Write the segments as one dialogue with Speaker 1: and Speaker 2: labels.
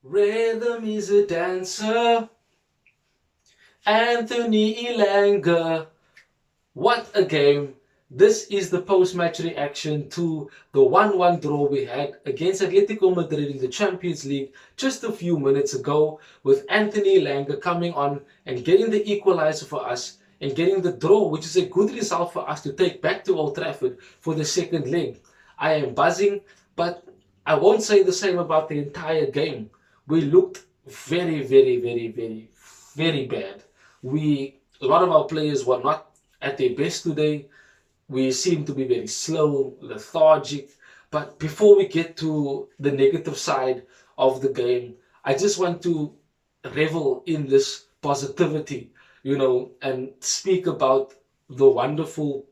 Speaker 1: Rhythm is a dancer, Anthony Elanga. What a game. This is the post-match reaction to the 1-1 draw we had against Atletico Madrid in the Champions League just a few minutes ago, with Anthony Elanga coming on and getting the equalizer for us and getting the draw, which is a good result for us to take back to Old Trafford for the second leg. I am buzzing, but I won't say the same about the entire game. We looked very bad. A lot of our players were not at their best today. We seem to be very slow, lethargic. But before we get to the negative side of the game, I just want to revel in this positivity, and speak about the wonderful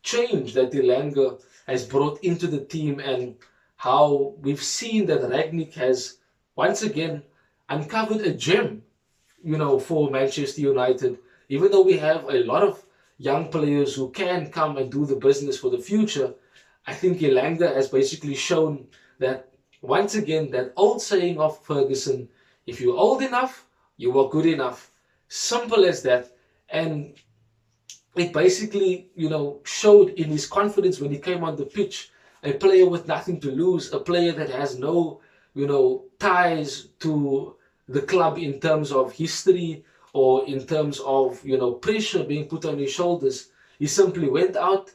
Speaker 1: change that Elanga has brought into the team, and how we've seen that Ragnick has once again uncovered a gem, for Manchester United. Even though we have a lot of young players who can come and do the business for the future, I think Elanga has basically shown that, once again, that old saying of Ferguson, if you're old enough, you are good enough. Simple as that. And it basically, showed in his confidence when he came on the pitch. A player with nothing to lose, a player that has no, ties to the club in terms of history or in terms of, pressure being put on his shoulders. He simply went out,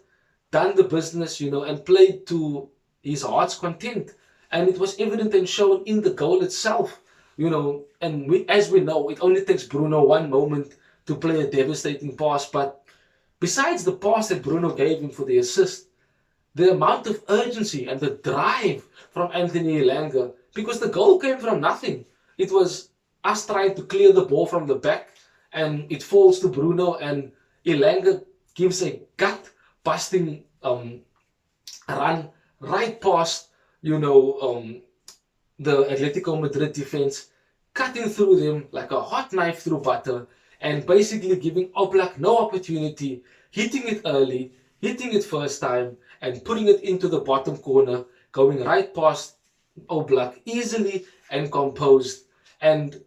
Speaker 1: done the business, and played to his heart's content. And it was evident and shown in the goal itself, and as we know, it only takes Bruno one moment to play a devastating pass. But besides the pass that Bruno gave him for the assist, the amount of urgency and the drive from Anthony Elanga, because the goal came from nothing. It was us trying to clear the ball from the back, and it falls to Bruno, and Elanga gives a gut-busting run right past, the Atletico Madrid defense, cutting through them like a hot knife through butter, and basically giving Oblak no opportunity, hitting it early, hitting it first time, and putting it into the bottom corner, going right past Oblak easily and composed. And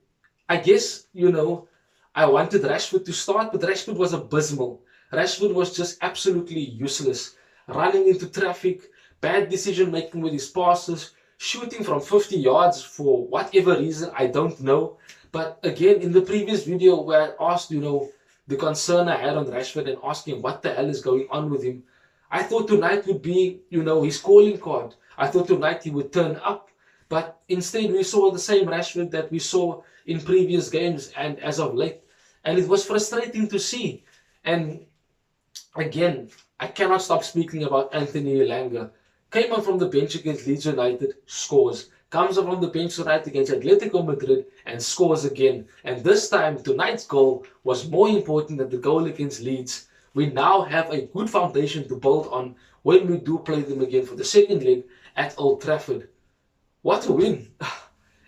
Speaker 1: I guess, I wanted Rashford to start, but Rashford was abysmal. Rashford was just absolutely useless. Running into traffic, bad decision making with his passes, shooting from 50 yards for whatever reason, I don't know. But again, in the previous video where I asked, the concern I had on Rashford and asking what the hell is going on with him, I thought tonight would be, his calling card. I thought tonight he would turn up. But instead, we saw the same Rashford that we saw in previous games and as of late. And it was frustrating to see. And again, I cannot stop speaking about Anthony Elanga. Came on from the bench against Leeds United, scores. Comes on from the bench tonight against Atletico Madrid and scores again. And this time, tonight's goal was more important than the goal against Leeds. We now have a good foundation to build on when we do play them again for the second leg at Old Trafford. What a win.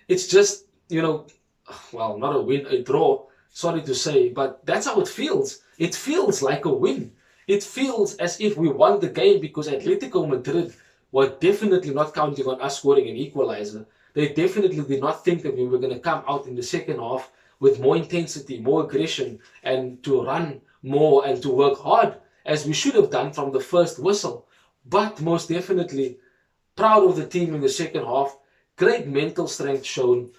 Speaker 1: It's just, well, not a win, a draw. Sorry to say, but that's how it feels. It feels like a win. It feels as if we won the game because Atletico Madrid were definitely not counting on us scoring an equalizer. They definitely did not think that we were going to come out in the second half with more intensity, more aggression, and to run more and to work hard as we should have done from the first whistle. But most definitely, proud of the team in the second half. Great mental strength shown,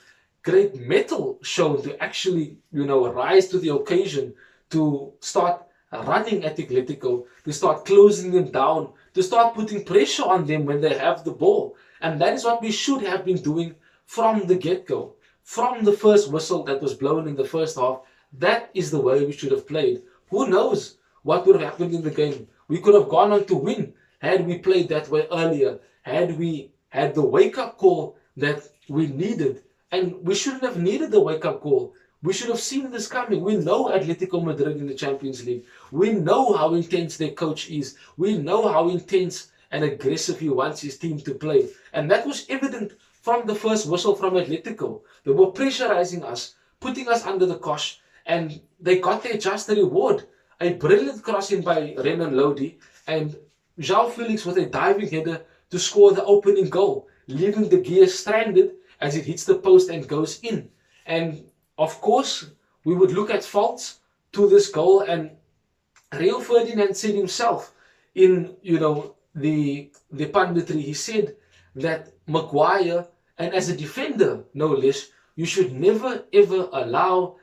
Speaker 1: great mettle shown to actually, rise to the occasion, to start running at Atletico, to start closing them down, to start putting pressure on them when they have the ball. And that is what we should have been doing from the get-go. From the first whistle that was blown in the first half, that is the way we should have played. Who knows what would have happened in the game? We could have gone on to win had we played that way earlier, had we had the wake-up call that we needed. And we shouldn't have needed the wake-up call. We should have seen this coming. We know Atletico Madrid in the Champions League. We know how intense their coach is. We know how intense and aggressive he wants his team to play. And that was evident from the first whistle from Atletico. They were pressurizing us, putting us under the cosh, and they got their just reward. A brilliant crossing by Renan Lodi, and João Felix with a diving header to score the opening goal, leaving De Gea stranded as it hits the post and goes in. And of course, we would look at faults to this goal, and Rio Ferdinand said himself in the punditry, he said that Maguire, and as a defender no less, you should never ever allow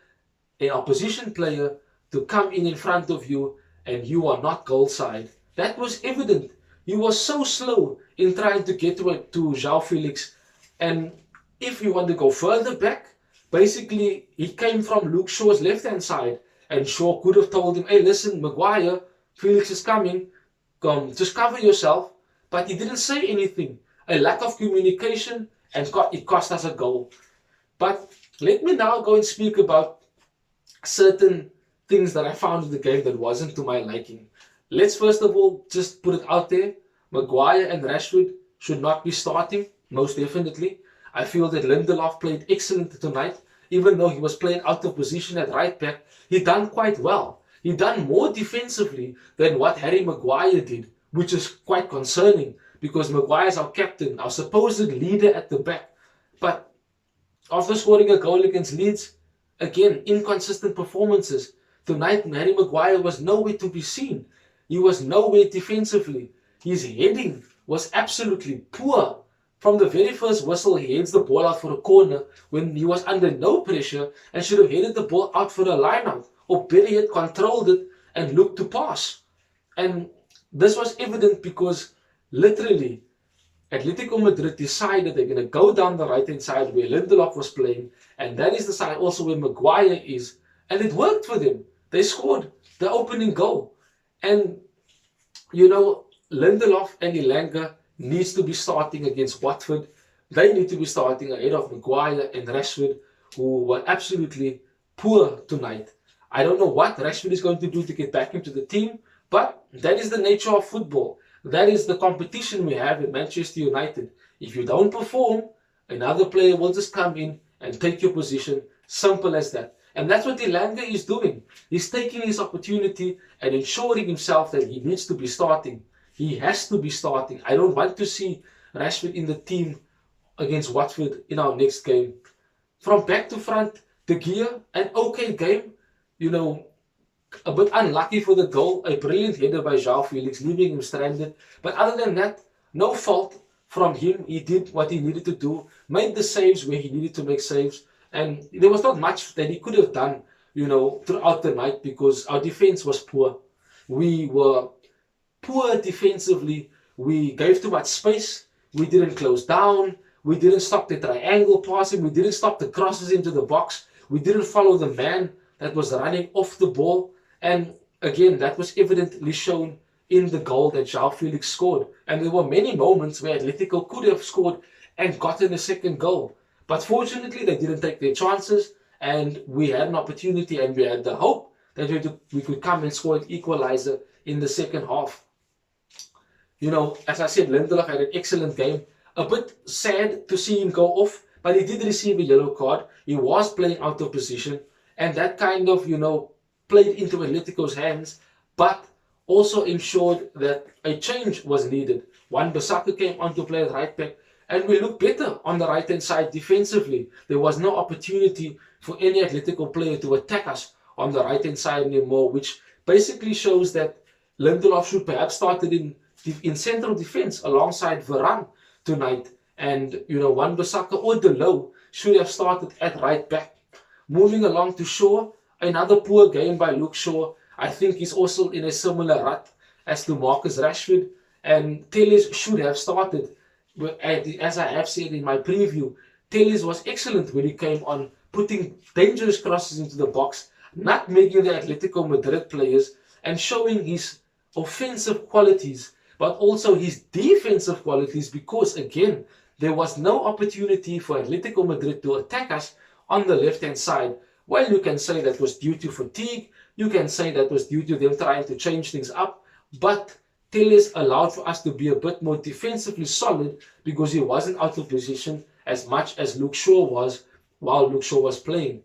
Speaker 1: an opposition player to come in front of you and you are not goal side. That was evident. He was so slow in trying to get to João Felix. And if you want to go further back, basically he came from Luke Shaw's left hand side, and Shaw could have told him, hey listen Maguire, Felix is coming, come, just cover yourself. But he didn't say anything. A lack of communication, and it cost us a goal. But let me now go and speak about certain things that I found in the game that wasn't to my liking. Let's first of all just put it out there. Maguire and Rashford should not be starting, most definitely. I feel that Lindelof played excellent tonight. Even though he was playing out of position at right back, he done quite well. He done more defensively than what Harry Maguire did, which is quite concerning because Maguire is our captain, our supposed leader at the back. But after scoring a goal against Leeds, again, inconsistent performances. Tonight, Harry Maguire was nowhere to be seen. He was nowhere defensively. His heading was absolutely poor. From the very first whistle, he heads the ball out for a corner when he was under no pressure and should have headed the ball out for a line-out, or better yet, controlled it and looked to pass. And this was evident because literally Atletico Madrid decided they're going to go down the right-hand side where Lindelof was playing, and that is the side also where Maguire is, and it worked for them. They scored the opening goal. And Lindelof and Elanga needs to be starting against Watford. They need to be starting ahead of Maguire and Rashford, who were absolutely poor tonight. I don't know what Rashford is going to do to get back into the team, but that is the nature of football. That is the competition we have at Manchester United. If you don't perform, another player will just come in and take your position. Simple as that. And that's what Elanga is doing. He's taking his opportunity and ensuring himself that he needs to be starting. He has to be starting. I don't want to see Rashford in the team against Watford in our next game. From back to front, De Gea, an okay game. A bit unlucky for the goal. A brilliant header by João Felix, leaving him stranded. But other than that, no fault from him. He did what he needed to do. Made the saves where he needed to make saves. And there was not much that he could have done, throughout the night because our defense was poor. We were poor defensively. We gave too much space. We didn't close down. We didn't stop the triangle passing. We didn't stop the crosses into the box. We didn't follow the man that was running off the ball. And again, that was evidently shown in the goal that João Felix scored. And there were many moments where Atletico could have scored and gotten a second goal. But fortunately, they didn't take their chances. And we had an opportunity and we had the hope that we could come and score an equalizer in the second half. As I said, Lindelof had an excellent game. A bit sad to see him go off, but he did receive a yellow card. He was playing out of position, and that kind of, played into Atletico's hands, but also ensured that a change was needed. Wan-Bissaka came on to play at right back, and we looked better on the right-hand side defensively. There was no opportunity for any Atletico player to attack us on the right-hand side anymore, which basically shows that Lindelof should perhaps started in central defense alongside Varane tonight, and Wan-Bissaka or Delo should have started at right back. Moving along to Shaw, another poor game by Luke Shaw. I think he's also in a similar rut as to Marcus Rashford, and Telles should have started. As I have said in my preview, Telles was excellent when he came on, putting dangerous crosses into the box, not making the Atletico Madrid players, and showing his offensive qualities, but also his defensive qualities, because again, there was no opportunity for Atletico Madrid to attack us on the left-hand side. Well, you can say that was due to fatigue, you can say that was due to them trying to change things up, but Telles allowed for us to be a bit more defensively solid because he wasn't out of position as much as Luke Shaw was while Luke Shaw was playing.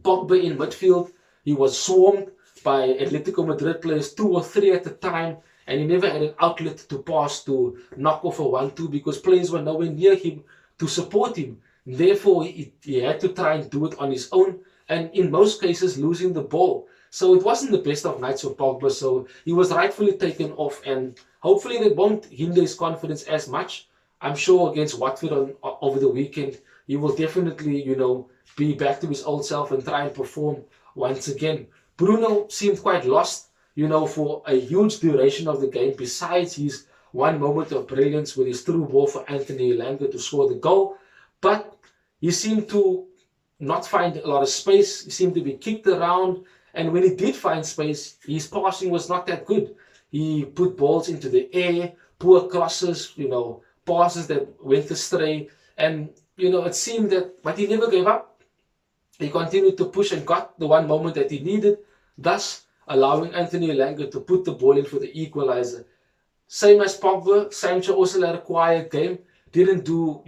Speaker 1: Pogba in midfield, he was swarmed by Atletico Madrid players, 2 or 3 at a time, and he never had an outlet to pass to knock off a 1-2 because players were nowhere near him to support him. Therefore, he had to try and do it on his own, and in most cases losing the ball. So it wasn't the best of nights for Pogba, so he was rightfully taken off, and hopefully that won't hinder his confidence as much. I'm sure against Watford over the weekend, he will definitely, be back to his old self and try and perform once again. Bruno seemed quite lost, for a huge duration of the game, besides his one moment of brilliance with his through ball for Anthony Elanga to score the goal. But he seemed to not find a lot of space. He seemed to be kicked around. And when he did find space, his passing was not that good. He put balls into the air, poor crosses, passes that went astray. And, it seemed that, but he never gave up. He continued to push and got the one moment that he needed, thus allowing Anthony Elanga to put the ball in for the equalizer. Same as Pogba, Sancho also had a quiet game. Didn't do,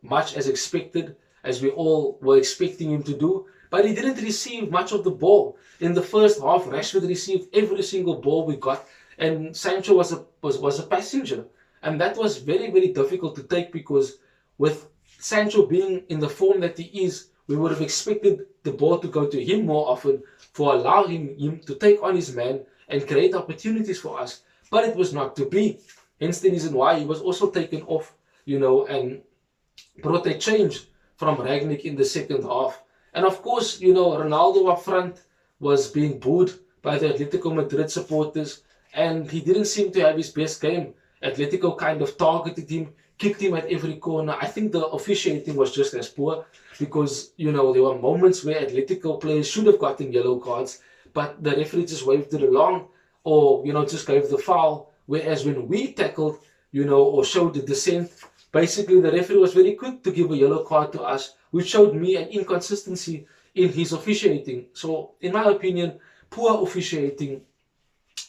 Speaker 1: much as expected, as we all were expecting him to do. But he didn't receive much of the ball. In the first half, Rashford received every single ball we got, and Sancho was a passenger. And that was very, very difficult to take, because with Sancho being in the form that he is, we would have expected the ball to go to him more often, for allowing him to take on his man and create opportunities for us. But it was not to be. Hence the reason why he was also taken off, and brought a change from Rangnick in the second half. And of course, Ronaldo up front was being booed by the Atletico Madrid supporters, and he didn't seem to have his best game. Atletico kind of targeted him, kicked him at every corner. I think the officiating was just as poor, because, there were moments where Atletico players should have gotten yellow cards, but the referee just waved it along, or, just gave the foul. Whereas when we tackled, or showed the dissent, basically the referee was very quick to give a yellow card to us, which showed me an inconsistency in his officiating. So, in my opinion, poor officiating,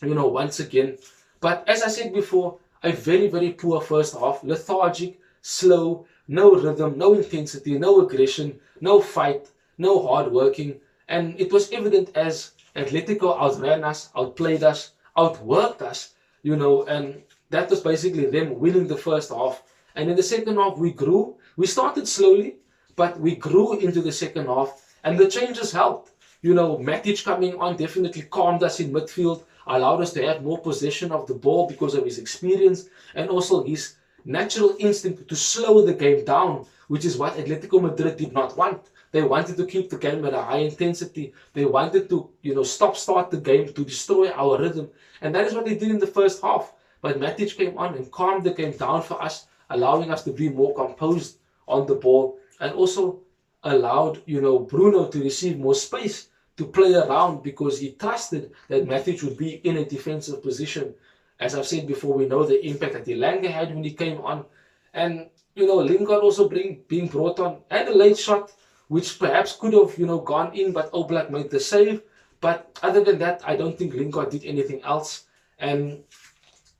Speaker 1: once again. But as I said before, a very, very poor first half, lethargic, slow, no rhythm, no intensity, no aggression, no fight, no hard working. And it was evident as Atletico outran us, outplayed us, outworked us, and that was basically them winning the first half. And in the second half, we grew. We started slowly, but we grew into the second half, and the changes helped. Matic coming on definitely calmed us in midfield, allowed us to have more possession of the ball because of his experience, and also his natural instinct to slow the game down, which is what Atletico Madrid did not want. They wanted to keep the game at a high intensity. They wanted to, start the game, to destroy our rhythm. And that is what they did in the first half. But Matic came on and calmed the game down for us, allowing us to be more composed on the ball, and also allowed, Bruno to receive more space to play around, because he trusted that Matic would be in a defensive position. As I've said before, we know the impact that Elanga had when he came on. And, Lingard also being brought on, and a late shot, which perhaps could have, gone in, but Oblak made the save. But other than that, I don't think Lingard did anything else. And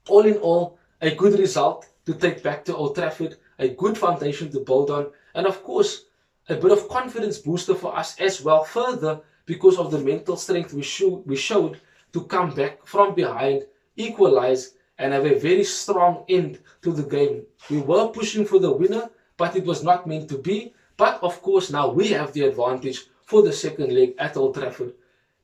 Speaker 1: all in all, a good result to take back to Old Trafford, a good foundation to build on, and of course, a bit of confidence booster for us as well, further, because of the mental strength we showed to come back from behind, equalize, and have a very strong end to the game. We were pushing for the winner, but it was not meant to be. But of course, now we have the advantage for the second leg at Old Trafford.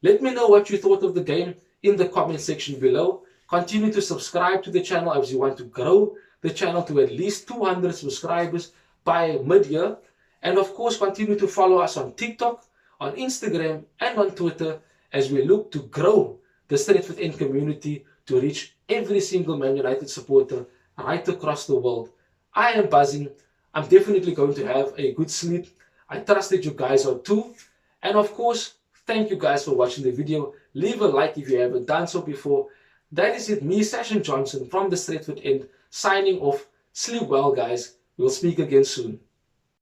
Speaker 1: Let me know what you thought of the game in the comment section below. Continue to subscribe to the channel as you want to grow the channel to at least 200 subscribers by mid-year. And of course, continue to follow us on TikTok, on Instagram, and on Twitter as we look to grow the Stretford End community to reach every single Man United supporter right across the world. I am buzzing. I'm definitely going to have a good sleep. I trust that you guys are too. And of course, thank you guys for watching the video. Leave a like if you haven't done so before. That is it, me, Sasha Johnson from the Stretford End, signing off. Sleep well, guys. We'll speak again soon.